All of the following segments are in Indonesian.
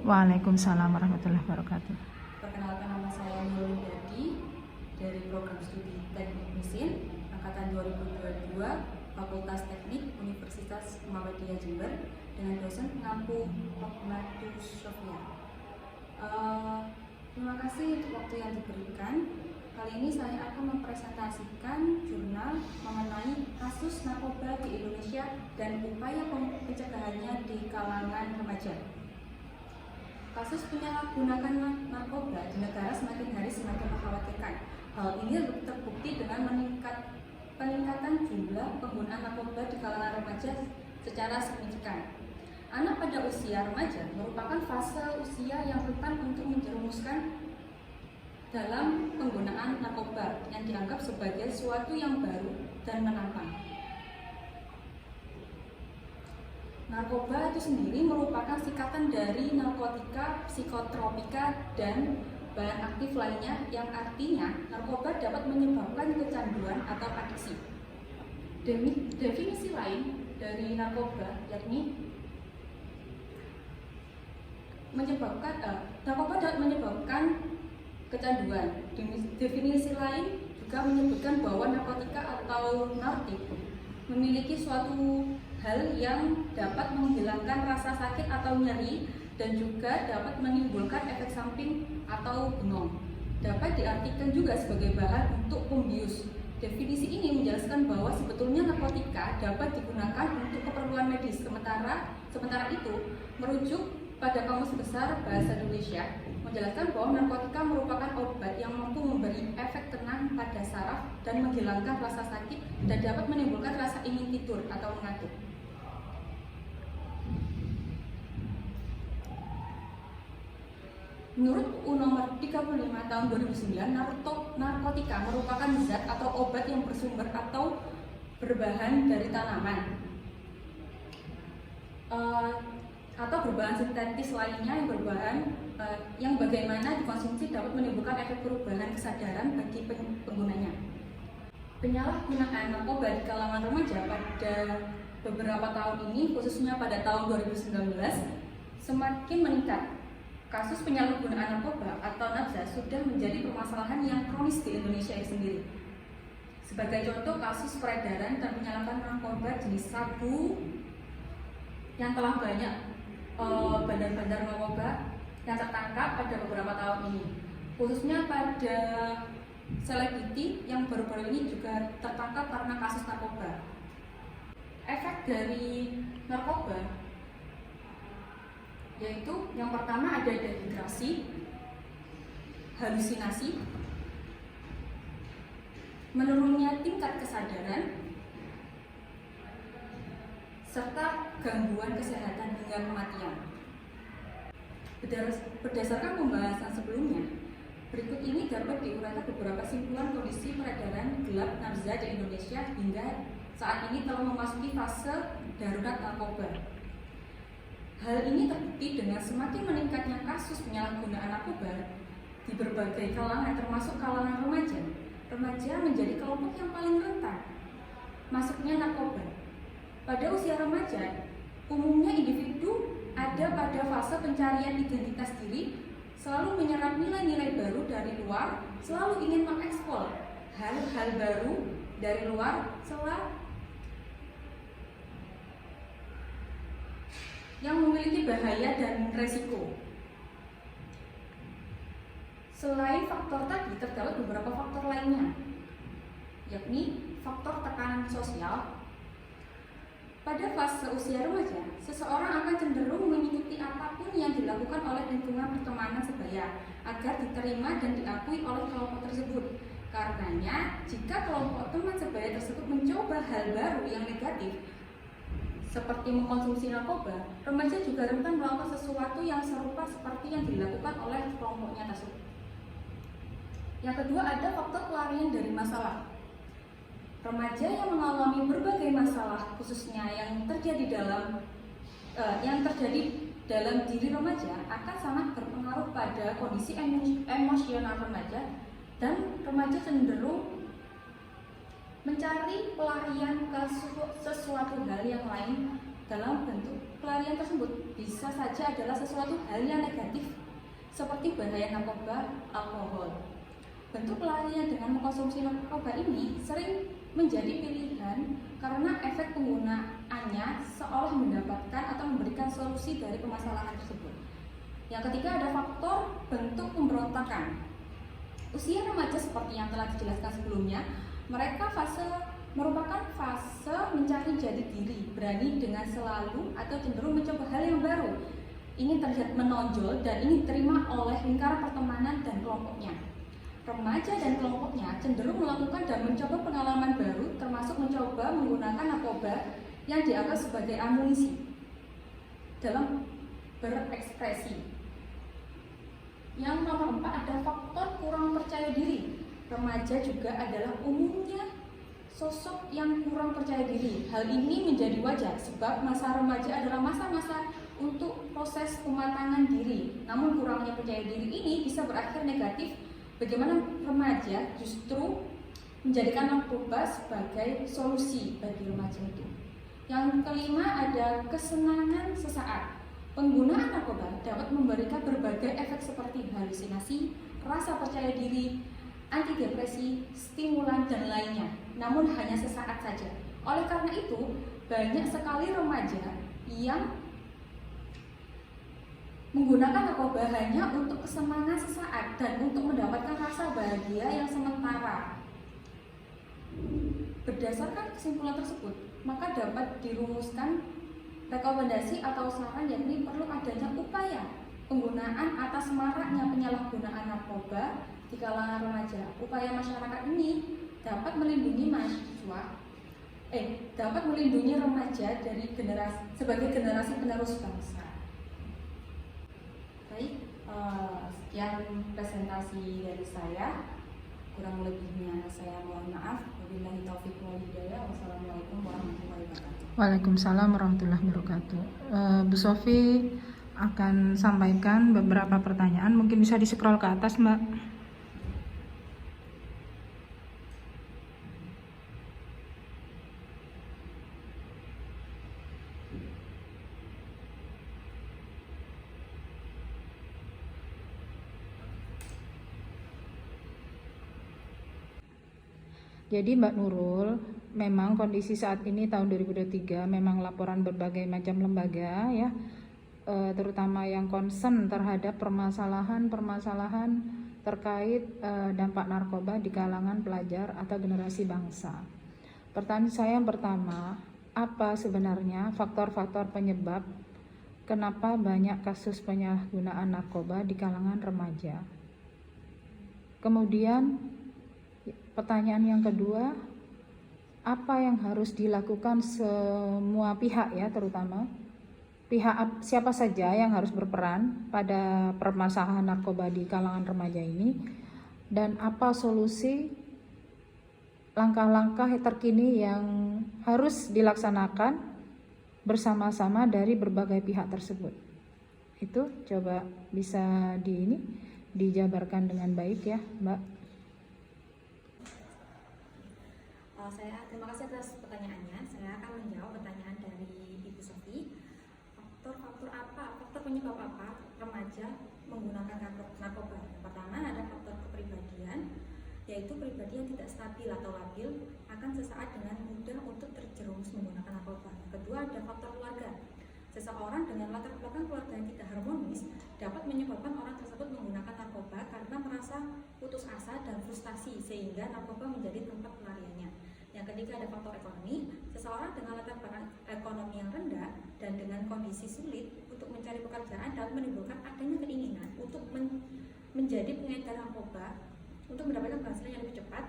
Waalaikumsalam warahmatullahi wabarakatuh. Perkenalkan, nama saya Nurul Dadi dari program studi Teknik Mesin angkatan 2022 Fakultas Teknik Universitas Muhammadiyah Jember dengan dosen pengampu Hokmatus Sofia. Terima kasih untuk waktu yang diberikan. Kali ini saya akan mempresentasikan jurnal mengenai kasus narkoba di Indonesia dan upaya pencegahannya di kalangan remaja. Kasus penyalahgunaan narkoba di negara semakin hari semakin mengkhawatirkan. Hal ini terbukti dengan peningkatan jumlah penggunaan narkoba di kalangan remaja secara signifikan. Anak pada usia remaja merupakan fase usia yang rentan untuk menjerumuskan dalam penggunaan narkoba yang dianggap sebagai sesuatu yang baru dan menantang. Narkoba itu sendiri merupakan singkatan dari narkotika, psikotropika, dan bahan aktif lainnya yang artinya narkoba dapat menyebabkan kecanduan atau adiksi. Definisi lain dari narkoba yakni narkoba dapat menyebabkan kecanduan. Definisi lain juga menyebutkan bahwa narkotika atau narkotik memiliki suatu hal yang dapat menghilangkan rasa sakit atau nyeri dan juga dapat menimbulkan efek samping atau bengong. Dapat diartikan juga sebagai bahan untuk pembius. Definisi ini menjelaskan bahwa sebetulnya narkotika dapat digunakan untuk keperluan medis, sementara itu merujuk pada Kamus Besar Bahasa Indonesia menjelaskan bahwa narkotika merupakan obat yang mampu memberi efek tenang pada saraf dan menghilangkan rasa sakit dan dapat menimbulkan rasa ingin tidur atau mengantuk. Menurut UU Nomor 35 Tahun 2009, narkotika merupakan zat atau obat yang bersumber atau berbahan dari tanaman atau berbahan sintetis lainnya yang bagaimana dikonsumsi dapat menimbulkan efek perubahan kesadaran bagi penggunanya. Penyalahgunaan narkoba di kalangan remaja pada beberapa tahun ini, khususnya pada tahun 2019, semakin meningkat. Kasus penyalahgunaan narkoba atau nafsa sudah menjadi permasalahan yang kronis di Indonesia sendiri. Sebagai contoh, kasus peredaran dan penyalahgunaan narkoba jenis sabu yang telah banyak bandar-bandar narkoba yang tertangkap pada beberapa tahun ini, khususnya pada selebriti yang baru-baru ini juga tertangkap karena kasus narkoba. Efek dari narkoba yaitu yang pertama ada dehidrasi, halusinasi, menurunnya tingkat kesadaran, serta gangguan kesehatan hingga kematian. Berdasarkan pembahasan sebelumnya, berikut ini dapat diuraikan beberapa simpulan kondisi peredaran gelap nafsa di Indonesia hingga saat ini telah memasuki fase darurat narkoba. Hal ini terbukti dengan semakin meningkatnya kasus penyalahgunaan narkoba di berbagai kalangan, termasuk kalangan remaja. Remaja menjadi kelompok yang paling rentan masuknya narkoba. Pada usia remaja, umumnya individu ada pada fase pencarian identitas diri, selalu menyerap nilai-nilai baru dari luar, selalu ingin mengekspor hal-hal baru dari luar, yang memiliki bahaya dan resiko. Selain faktor tadi, terdapat beberapa faktor lainnya, yakni faktor tekanan sosial. Pada fase usia remaja, seseorang akan cenderung mengikuti apapun yang dilakukan oleh lingkungan pertemanan sebaya agar diterima dan diakui oleh kelompok tersebut. Karenanya, jika kelompok teman sebaya tersebut mencoba hal baru yang negatif, seperti mengkonsumsi narkoba, remaja juga rentan melakukan sesuatu yang serupa seperti yang dilakukan oleh kelompoknya tersebut. Yang kedua, ada faktor pelarian dari masalah. Remaja yang mengalami berbagai masalah, khususnya yang terjadi dalam diri remaja, akan sangat berpengaruh pada kondisi emosional remaja, dan remaja cenderung mencari pelarian ke sesuatu hal yang lain dalam bentuk pelarian tersebut bisa saja adalah sesuatu hal yang negatif seperti bahaya narkoba, alkohol. Bentuk pelarian dengan mengkonsumsi narkoba ini sering menjadi pilihan karena efek penggunaannya seolah mendapatkan atau memberikan solusi dari permasalahan tersebut. Yang ketiga ada faktor bentuk pemberontakan. Usia remaja seperti yang telah dijelaskan sebelumnya, mereka merupakan fase mencari jati diri, berani dengan selalu atau cenderung mencoba hal yang baru. Ini terlihat menonjol dan ini diterima oleh lingkaran pertemanan dan kelompoknya. Remaja dan kelompoknya cenderung melakukan dan mencoba pengalaman baru, termasuk mencoba menggunakan narkoba yang dianggap sebagai amunisi dalam berekspresi. Yang nomor 4 ada faktor kurang percaya diri. Remaja juga adalah umumnya sosok yang kurang percaya diri. Hal ini menjadi wajar sebab masa remaja adalah masa-masa untuk proses pematangan diri. Namun kurangnya percaya diri ini bisa berakhir negatif. Bagaimana remaja justru menjadikan narkoba sebagai solusi bagi remaja itu. Yang kelima ada kesenangan sesaat. Penggunaan narkoba dapat memberikan berbagai efek seperti halusinasi, rasa percaya diri, antidepresi, stimulan, dan lainnya. Namun hanya sesaat saja. Oleh karena itu, banyak sekali remaja yang menggunakan narkoba hanya untuk kesenangan sesaat dan untuk mendapatkan rasa bahagia yang sementara. Berdasarkan kesimpulan tersebut, maka dapat dirumuskan rekomendasi atau saran yakni perlu adanya upaya penggunaan atas maraknya penyalahgunaan narkoba di kalangan remaja. Upaya masyarakat ini dapat melindungi remaja dari sebagai generasi penerus bangsa. Baik, sekian presentasi dari saya. Kurang lebihnya saya mohon maaf. Wabillahi taufiq wal hidayah. Wassalamualaikum warahmatullahi wabarakatuh. Waalaikumsalam warahmatullahi wabarakatuh. Bu Sofi akan sampaikan beberapa pertanyaan. Mungkin bisa di-scroll ke atas, Mbak. Jadi Mbak Nurul, memang kondisi saat ini tahun 2023 memang laporan berbagai macam lembaga ya, terutama yang concern terhadap permasalahan terkait dampak narkoba di kalangan pelajar atau generasi bangsa. Pertanyaan saya yang pertama, apa sebenarnya faktor-faktor penyebab kenapa banyak kasus penyalahgunaan narkoba di kalangan remaja? Kemudian pertanyaan yang kedua, apa yang harus dilakukan semua pihak ya, terutama pihak siapa saja yang harus berperan pada permasalahan narkoba di kalangan remaja ini, dan apa solusi langkah-langkah terkini yang harus dilaksanakan bersama-sama dari berbagai pihak tersebut. Itu coba bisa dijabarkan dengan baik ya, Mbak. Saya terima kasih atas pertanyaannya. Saya akan menjawab pertanyaan dari Ibu Sofi. Faktor penyebab apa remaja menggunakan narkoba? Pertama ada faktor kepribadian, yaitu pribadi yang tidak stabil atau labil akan sesaat dengan mudah untuk terjerumus menggunakan narkoba. Kedua ada faktor keluarga. Seseorang dengan latar belakang keluarga yang tidak harmonis dapat menyebabkan orang tersebut menggunakan narkoba karena merasa putus asa dan frustasi sehingga narkoba menjadi tempat pelariannya. Yang ketiga ada faktor ekonomi. Seseorang dengan latar belakang ekonomi yang rendah dan dengan kondisi sulit untuk mencari pekerjaan dapat menimbulkan adanya keinginan untuk menjadi pengedar narkoba untuk mendapatkan penghasilan yang lebih cepat.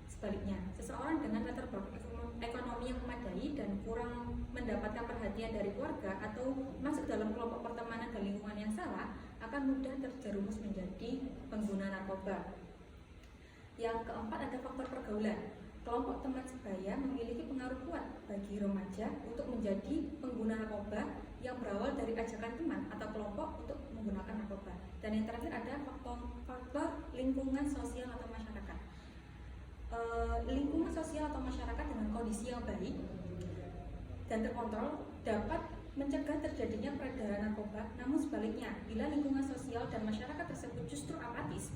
Sebaliknya, seseorang dengan latar belakang ekonomi yang memadai dan kurang mendapatkan perhatian dari keluarga atau masuk dalam kelompok pertemanan dan lingkungan yang salah akan mudah terjerumus menjadi pengguna narkoba. Yang keempat ada faktor pergaulan. Kelompok teman sebaya memiliki pengaruh kuat bagi remaja untuk menjadi pengguna narkoba yang berawal dari ajakan teman atau kelompok untuk menggunakan narkoba. Dan yang terakhir ada faktor lingkungan sosial atau masyarakat. Lingkungan sosial atau masyarakat dengan kondisi yang baik dan terkontrol dapat mencegah terjadinya peredaran narkoba, namun sebaliknya, bila lingkungan sosial dan masyarakat tersebut justru apatis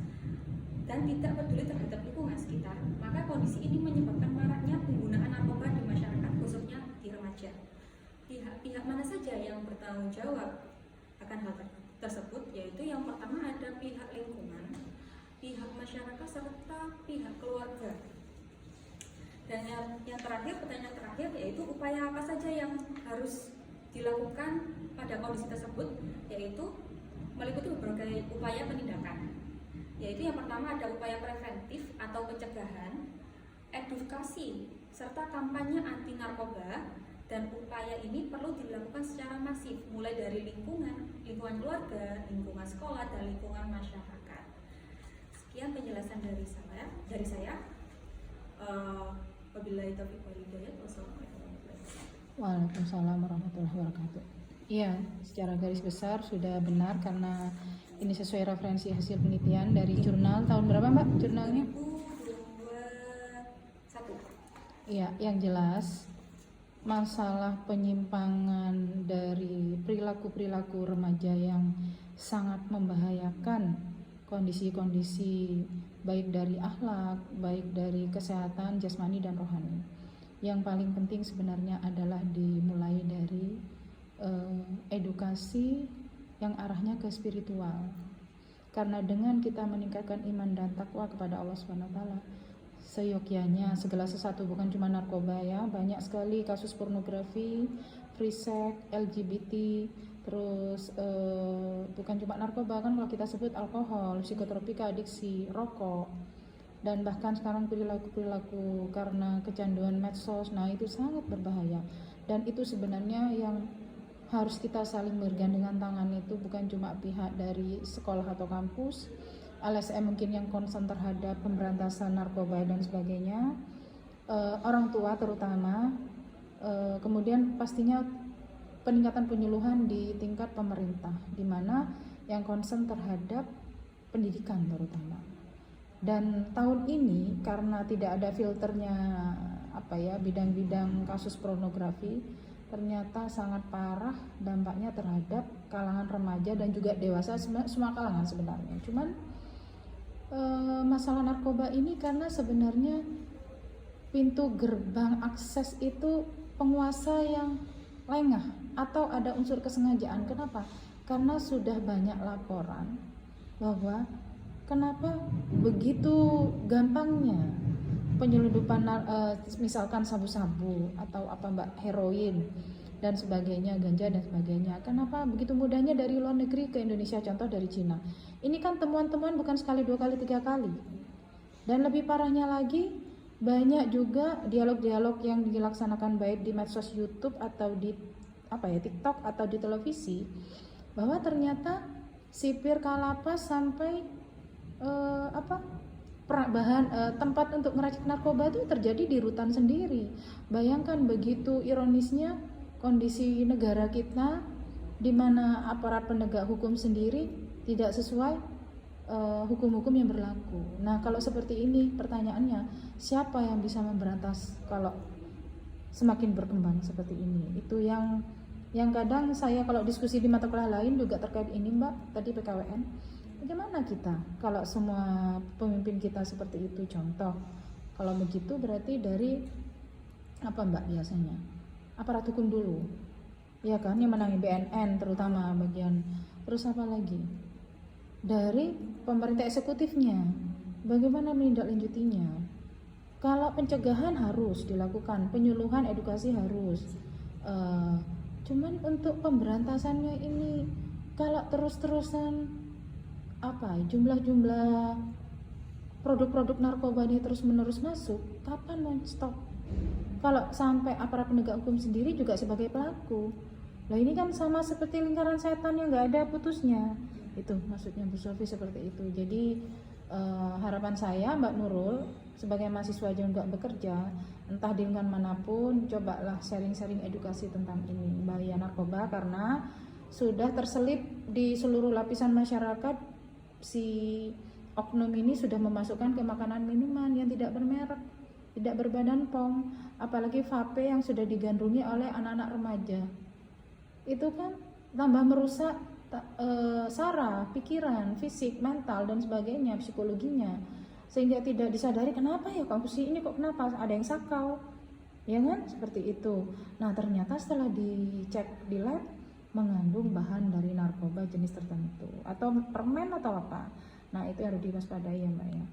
dan tidak peduli terhadap lingkungan sekitar, maka kondisi ini menyebabkan maraknya penggunaan narkoba di masyarakat, khususnya di remaja. Pihak mana saja yang bertanggung jawab akan hal tersebut, yaitu yang pertama ada pihak lingkungan, pihak masyarakat, serta pihak keluarga. Dan yang terakhir, pertanyaan terakhir, yaitu upaya apa saja yang harus dilakukan pada kondisi tersebut, yaitu meliputi berbagai upaya penindakan, yaitu yang pertama ada upaya preventif atau pencegahan, edukasi, serta kampanye anti narkoba, dan upaya ini perlu dilakukan secara masif, mulai dari lingkungan keluarga, lingkungan sekolah, dan lingkungan masyarakat. Sekian penjelasan dari saya. Wabillahi taufiq wal hidayah. Wassalamualaikum warahmatullahi wabarakatuh. Waalaikumsalam warahmatullahi wabarakatuh. Iya, secara garis besar sudah benar karena ini sesuai referensi hasil penelitian dari jurnal tahun berapa Mbak jurnalnya? 2021. Iya, yang jelas masalah penyimpangan dari perilaku-perilaku remaja yang sangat membahayakan kondisi-kondisi baik dari akhlak, baik dari kesehatan jasmani dan rohani. Yang paling penting sebenarnya adalah dimulai dari edukasi yang arahnya ke spiritual. Karena dengan kita meningkatkan iman dan takwa kepada Allah SWT, seyogyanya segala sesuatu, bukan cuma narkoba ya, banyak sekali kasus pornografi, free sex, LGBT, terus bukan cuma narkoba kan, kalau kita sebut alkohol, psikotropika, adiksi, rokok, dan bahkan sekarang perilaku-perilaku karena kecanduan medsos. Nah itu sangat berbahaya, dan itu sebenarnya yang harus kita saling bergandengan tangan, itu bukan cuma pihak dari sekolah atau kampus, LSM mungkin yang concern terhadap pemberantasan narkoba dan sebagainya, orang tua terutama, kemudian pastinya peningkatan penyuluhan di tingkat pemerintah, di mana yang concern terhadap pendidikan terutama. Dan tahun ini karena tidak ada filternya bidang-bidang kasus pornografi, ternyata sangat parah dampaknya terhadap kalangan remaja dan juga dewasa, semua kalangan sebenarnya. Cuman masalah narkoba ini karena sebenarnya pintu gerbang akses itu penguasa yang lengah atau ada unsur kesengajaan. Kenapa? Karena sudah banyak laporan bahwa kenapa begitu gampangnya penyelundupan misalkan sabu-sabu atau heroin dan sebagainya, ganja dan sebagainya. Kenapa begitu mudahnya dari luar negeri ke Indonesia, contoh dari Cina. Ini kan temuan-temuan bukan sekali, 2 kali, 3 kali. Dan lebih parahnya lagi, banyak juga dialog-dialog yang dilaksanakan baik di medsos YouTube atau di TikTok atau di televisi, bahwa ternyata sipir kalapas sampai tempat untuk meracik narkoba itu terjadi di rutan sendiri. Bayangkan begitu ironisnya kondisi negara kita, di mana aparat penegak hukum sendiri tidak sesuai hukum-hukum yang berlaku. Nah, kalau seperti ini pertanyaannya, siapa yang bisa memberantas kalau semakin berkembang seperti ini? Itu yang kadang saya kalau diskusi di mata kuliah lain juga terkait ini Mbak, tadi PKWN. Bagaimana kita kalau semua pemimpin kita seperti itu? Contoh, kalau begitu berarti dari apa Mbak biasanya? Aparat hukum dulu, ya kan, yang menangani BNN terutama bagian. Terus apa lagi? Dari pemerintah eksekutifnya, bagaimana menindaklanjutinya? Kalau pencegahan harus dilakukan, penyuluhan, edukasi harus. Cuman untuk pemberantasannya ini, kalau terus-terusan jumlah produk-produk narkoba ini terus-menerus masuk, kapan mau stop? Kalau sampai aparat penegak hukum sendiri juga sebagai pelaku, lah ini kan sama seperti lingkaran setan yang nggak ada putusnya. Itu maksudnya Bu Sofi seperti itu. Jadi harapan saya Mbak Nurul sebagai mahasiswa juga bekerja, entah di lingkungan manapun, cobalah sharing-sharing edukasi tentang ini, bahaya narkoba, karena sudah terselip di seluruh lapisan masyarakat. Si oknum ini sudah memasukkan ke makanan minuman yang tidak bermerek, tidak berbadan POM, apalagi vape yang sudah digandrungi oleh anak-anak remaja. itu kan tambah merusak saraf, pikiran, fisik, mental dan sebagainya, psikologinya, sehingga tidak disadari kenapa ya kok si ini kok kenapa ada yang sakau, ya kan, seperti itu. Nah ternyata setelah dicek di lab mengandung bahan dari narkoba jenis tertentu atau permen atau apa. Nah itu harus diwaspadai ya Mbak ya.